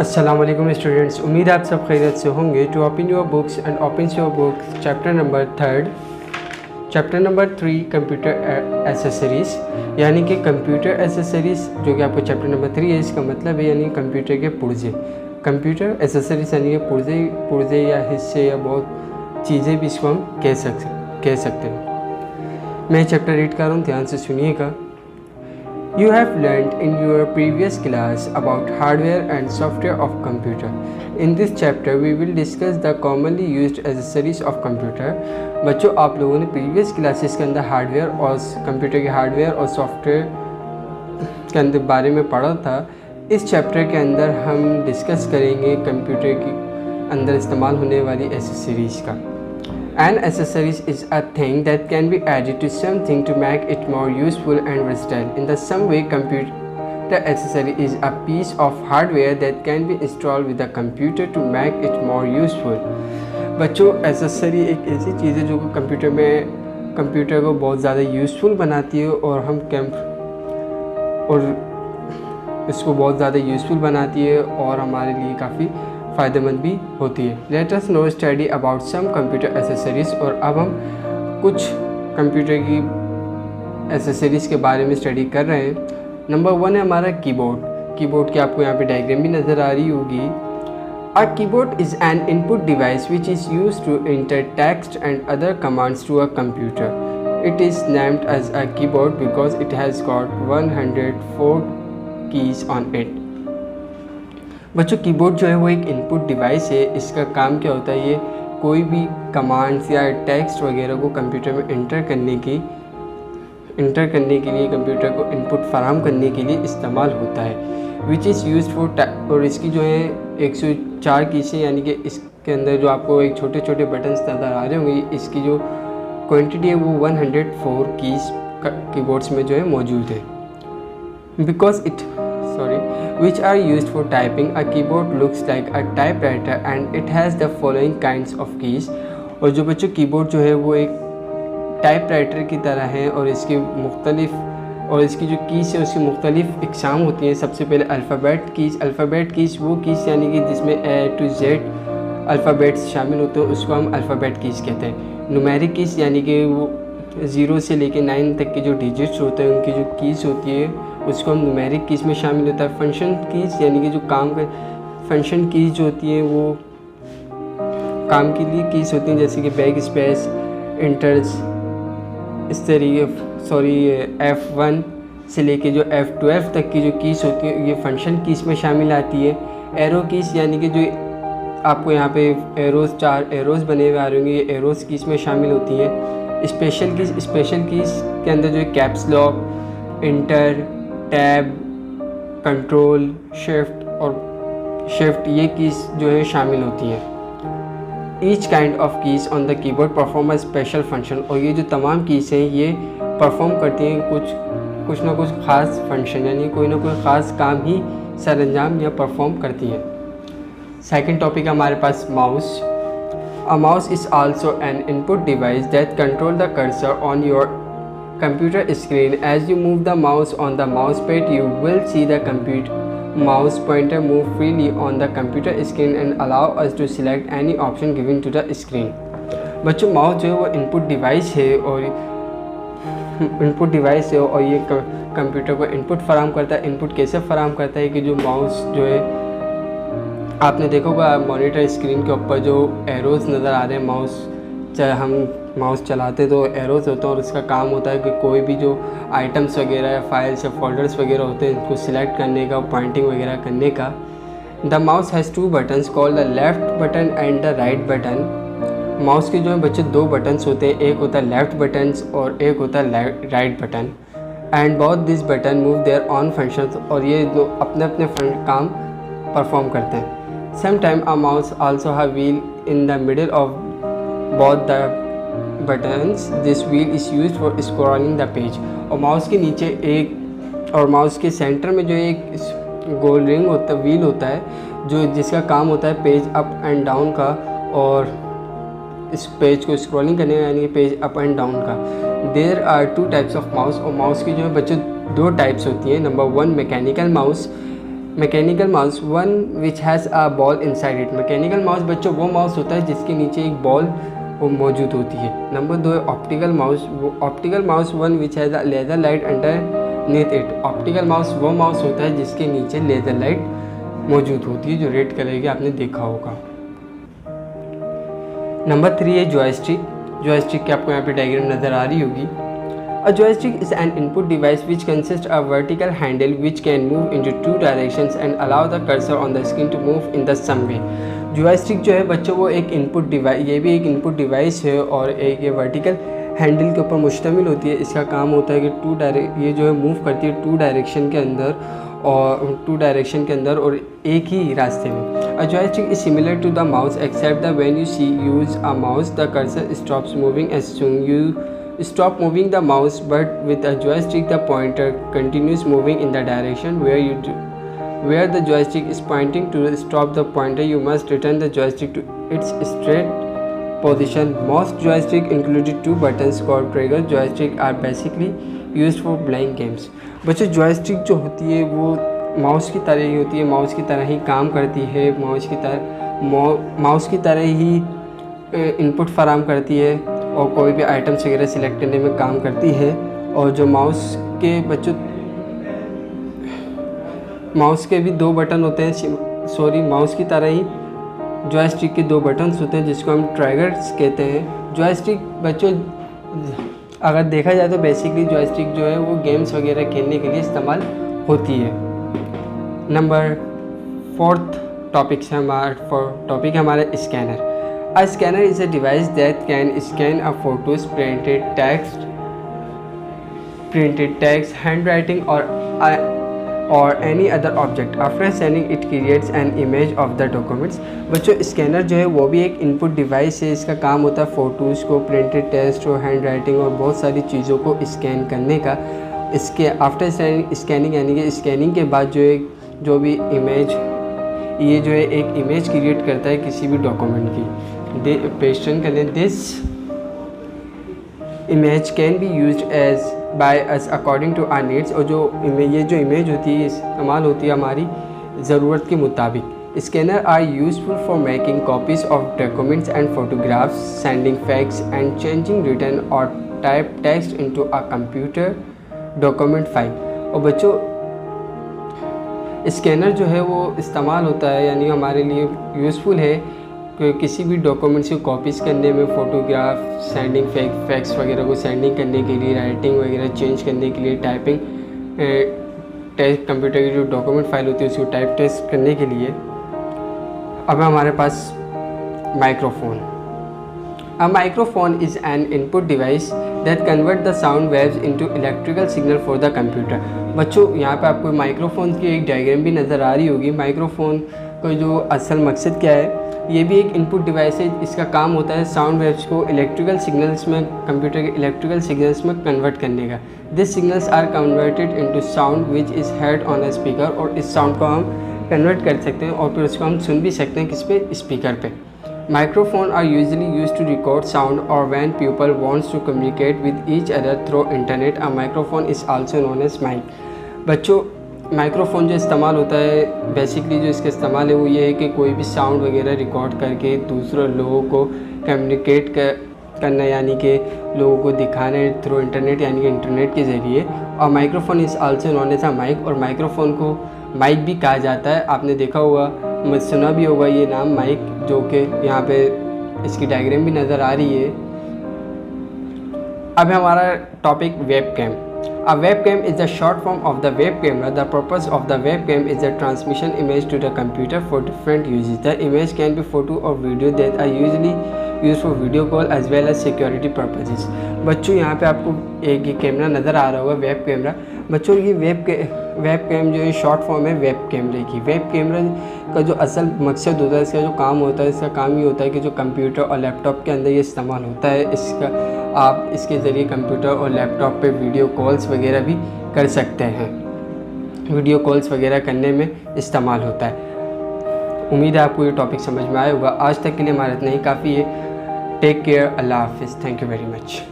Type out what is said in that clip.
अस्सलाम वालेकुम स्टूडेंट्स, उम्मीद है आप सब खैरियत से होंगे। To open your books and open your books chapter number 3 computer accessories, यानी कि कंप्यूटर एसेसरीज़ जो कि आपको चैप्टर नंबर 3 है। इसका मतलब है यानी कंप्यूटर के पुर्जे। कंप्यूटर एसेसरीज़ यानी कि पुर्जे या हिस्से या बहुत चीज़ें भी इसको हम कह सकते हैं। मैं चैप्टर रीड कर रहा हूँ, ध्यान से सुनिएगा। You have learned in your previous class about hardware and software of computer. In this chapter, we will discuss the commonly used accessories of computer. बच्चों, आप लोगों ने प्रीवियस क्लासेस के अंदर हार्डवेयर और कंप्यूटर के हार्डवेयर और सॉफ्टवेयर के अंदर बारे में पढ़ा था। इस चैप्टर के अंदर हम डिस्कस करेंगे कंप्यूटर के अंदर इस्तेमाल होने वाली एसेसरीज़ का। An accessories is a thing that can be added to something to make it more useful and versatile. In the same way, computer accessory is a piece of hardware that can be installed with the computer to make it more useful. बच्चों, accessory एक ऐसी चीज़ है जो computer को बहुत ज़्यादा useful बनाती है और इसको बहुत ज़्यादा यूज़फुल बनाती है और हमारे लिए काफ़ी फ़ायदेमंद भी होती है। Let us know study about some computer accessories. और अब हम कुछ कंप्यूटर की एसेसरीज़ के बारे में स्टडी कर रहे हैं। नंबर 1 है हमारा कीबोर्ड की आपको यहाँ पे डायग्राम भी नज़र आ रही होगी। A keyboard is an input device which is used to enter text and other commands to a computer. It is named as a keyboard because it has got 104 keys on it. बच्चों, keyboard जो है वो एक input device है। इसका काम क्या होता है, ये कोई भी कमांड्स या टेक्स्ट वगैरह को कंप्यूटर में इंटर करने के लिए कंप्यूटर को इनपुट फराहम करने के लिए इस्तेमाल होता है। विच इज़ यूज फॉर और इसकी जो है 104 कीज़ है, यानी कि इसके अंदर जो आपको एक छोटे छोटे बटन्स नज़र आ रहे होंगे, इसकी जो क्वांटिटी है वो 104 कीज़ कीबोर्ड्स में जो है मौजूद है। Which are used for typing. A keyboard looks like a typewriter and it has the following kinds of keys. और जो बच्चों कीबोर्ड जो है वो एक टाइपराइटर की तरह है और इसकी जो कीज़ है उसकी मुख्तलिफ इकसाम होती हैं। सबसे पहले अल्फ़ाबेट कीज़ वो कीज़ यानी कि जिसमें A to Z अल्फ़ाबेट्स शामिल होते हैं, उसको हम अल्फ़ाबेट कीज़ कहते हैं। न्यूमेरिक कीज़ यानी कि वो 0 से लेकर 9 तक के जो डिजिट्स होते हैं उनकी जो कीज़ होती है उसको हम न्यूमेरिक कीज़ में शामिल होता है। फंक्शन कीज़ यानी कि जो फंक्शन कीज़ जो होती हैं वो काम के लिए कीज़ होती हैं, जैसे कि बैक स्पेस, इंटर्स, इस तरीके F1 से लेके जो F12 तक की जो कीज़ होती हैं ये फंक्शन कीज़ में शामिल आती है। एरो कीज़ यानी कि जो आपको यहाँ पे 4 एरोज़ बने हुए आ रहे होंगे, ये एरोज़ कीज़ में शामिल होती हैं। स्पेशल कीज़ के अंदर जो है caps lock, inter, tab, control, shift ये कीज़ जो है शामिल होती हैं। Each kind of keys on the keyboard perform a special function. और ये जो तमाम कीज़ हैं ये परफॉर्म करती हैं कुछ ना कुछ ख़ास फंक्शन, यानी कोई ना कोई ख़ास काम ही सरअंजाम या परफॉर्म करती हैं। सेकंड टॉपिक हमारे पास mouse. A mouse is also an input device that controls the cursor on your computer screen. As you move the mouse on the mousepad, you will see the mouse pointer move freely on the computer screen and allow us to select any option given to the screen. बच्चों, mouse जो है वो input device है और ये computer को input फराहम करता है। इनपुट कैसे फराहम करता है कि जो माउस जो है आपने देखा होगा मॉनिटर स्क्रीन के ऊपर जो एरोज़ नज़र आ रहे हैं, हम माउस चलाते तो एरोज़ होते हैं और इसका काम होता है कि कोई भी जो आइटम्स वगैरह या फाइल्स या फोल्डर्स वगैरह होते हैं इनको सिलेक्ट करने का, पॉइंटिंग वगैरह करने का। The mouse has 2 buttons called the left button and the right button. Mouse के जो है बच्चे 2 बटन्स होते हैं, एक होता है लेफ़्ट बटन्स और एक होता है right button. And both this button move their own functions, और ये दो अपने अपने काम परफॉर्म करते हैं। Sometimes a mouse also have wheel in the middle of both the buttons. This wheel is used for scrolling the page. और mouse के नीचे और माउस के सेंटर में जो एक गोल व्हील होता है जो जिसका काम होता है पेज अप एंड डाउन का, और इस पेज को स्क्रॉलिंग करने का, यानी पेज अप एंड डाउन का। There are 2 types of mouse. और माउस की जो है बच्चे 2 टाइप्स होती हैं। Number 1 mechanical mouse mechanical mouse, one which has a ball inside it. Mechanical mouse बच्चों वो माउस होता है जिसके नीचे एक बॉल वो मौजूद होती है। नंबर 2 है ऑप्टिकल माउस। वो optical mouse, one which has a laser light underneath it. Optical mouse वो माउस होता है जिसके नीचे लेज़र लाइट मौजूद होती है, जो रेड कलर की आपने देखा होगा। नंबर 3 है जॉयस्टिक। जॉयस्टिक की आपको यहाँ पे डायग्राम नज़र आ रही होगी। A joystick is an input device which consists of a vertical handle which can move into 2 directions and allow the cursor on the screen to move in the some way. joystick जो है बच्चों वो एक input device, ये भी एक input device है और एक ये वर्टिकल हैंडल के ऊपर मुश्तमिल होती है। इसका काम होता है कि ये जो है मूव करती है 2 डायरेक्शन के अंदर और एक ही रास्ते में। A joystick is similar to the mouse except that when you use a mouse the cursor stops moving as soon you stop moving the mouse, but with a joystick the pointer continues moving in the direction where the joystick is pointing. To stop the pointer you must return the joystick to its straight position. Most joystick included 2 buttons called trigger. Joystick are basically used for playing games. बच्चों joystick जो होती है वो mouse की तरह ही होती है, mouse की तरह ही काम करती है, माउस की तरह ही इनपुट फराहम करती है और कोई भी आइटम्स वगैरह सिलेक्ट करने में काम करती है। और जो माउस के भी 2 बटन होते हैं, माउस की तरह ही जॉयस्टिक के 2 बटन्स होते हैं जिसको हम ट्रिगर्स कहते हैं। जॉयस्टिक बच्चों अगर देखा जाए तो बेसिकली जॉयस्टिक जो है वो गेम्स वगैरह खेलने के लिए इस्तेमाल होती है। नंबर 4th टॉपिक है हमारा scanner. A scanner is a device that can scan a photos, printed text, handwriting, or any other object. After scanning, it creates an image of the documents. बच्चों स्कैनर जो है वो भी एक input device है। इसका काम होता है फ़ोटोज़ को, प्रिंटेड टेक्स्ट और हैंड राइटिंग और बहुत सारी चीज़ों को स्कैन करने का। इसके आफ्टर स्कैनिंग यानी कि स्कैनिंग के बाद जो भी इमेज, ये जो है एक इमेज क्रिएट करता है किसी भी डॉक्यूमेंट की। पेस्टन करें, this image can be use as by us according to our needs. और ये जो इमेज होती है इस्तेमाल होती है हमारी ज़रूरत के मुताबिक। Scanners are useful for making copies of documents and photographs, sending fax and changing written or type text into a computer document file. और बच्चों स्कैनर जो है वो इस्तेमाल होता है यानी हमारे लिए यूज़फुल है कि किसी भी डॉक्यूमेंट्स की कॉपीज़ करने में, फ़ोटोग्राफ, सेंडिंग फैक्स वगैरह को सेंडिंग करने के लिए, राइटिंग वगैरह चेंज करने के लिए, टाइपिंग टेक्स्ट कंप्यूटर की जो डॉक्यूमेंट फाइल होती है उसको टाइप टेस्ट करने के लिए। अब हमारे पास microphone. A microphone is an input device that convert the sound waves into electrical signal for the computer। बच्चों यहाँ पे आपको माइक्रोफोन की एक डायग्राम भी नज़र आ रही होगी। माइक्रोफोन का जो असल मकसद क्या है, ये भी एक इनपुट डिवाइस है। इसका काम होता है साउंड वेव्स को इलेक्ट्रिकल सिग्नल्स में, कंप्यूटर के इलेक्ट्रिकल सिग्नल्स में कन्वर्ट करने का। This signals are converted into sound which is heard on a speaker. और इस साउंड को हम कन्वर्ट कर सकते हैं और फिर उसको हम सुन भी सकते हैं किस पे, स्पीकर पे। Microphone are usually used to record sound or when people wants to communicate with each other through internet. A microphone is also known as mic। बच्चों माइक्रोफोन जो इस्तेमाल होता है, बेसिकली जो इसका इस्तेमाल है वो ये है कि कोई भी साउंड वगैरह रिकॉर्ड करके दूसरे लोगों को कम्युनिकेट करना यानी कि लोगों को दिखाना थ्रू इंटरनेट यानी कि इंटरनेट के ज़रिए। और microphone is also known as a mic. और माइक्रोफोन को माइक भी कहा जाता है। आपने देखा होगा, सुना भी होगा ये नाम माइक, जो कि यहाँ पे इसकी डायग्राम भी नज़र आ रही है। अब हमारा topic webcam. A webcam is the short form of the web camera. The purpose of the webcam is the transmission image to the computer for different uses. The image can be photo or video that are usually used for video call as well as security purposes। बच्चों यहाँ पे आपको एक ये camera नज़र आ रहा होगा, web camera. बच्चों ये वेब कैम जो है शॉर्ट फॉर्म है वेब कैमरे की। वेब कैमरा का जो असल मकसद होता है, इसका जो काम होता है, इसका काम ये होता है कि जो कंप्यूटर और लैपटॉप के अंदर ये इस्तेमाल होता है। आप इसके ज़रिए कंप्यूटर और लैपटॉप पे वीडियो कॉल्स वगैरह भी कर सकते हैं। वीडियो कॉल्स वगैरह करने में इस्तेमाल होता है। उम्मीद है आपको ये टॉपिक समझ में आया होगा। आज तक के लिए हमारा इतना ही काफ़ी है। टेक केयर, अल्लाह हाफिज़, थैंक यू वेरी मच।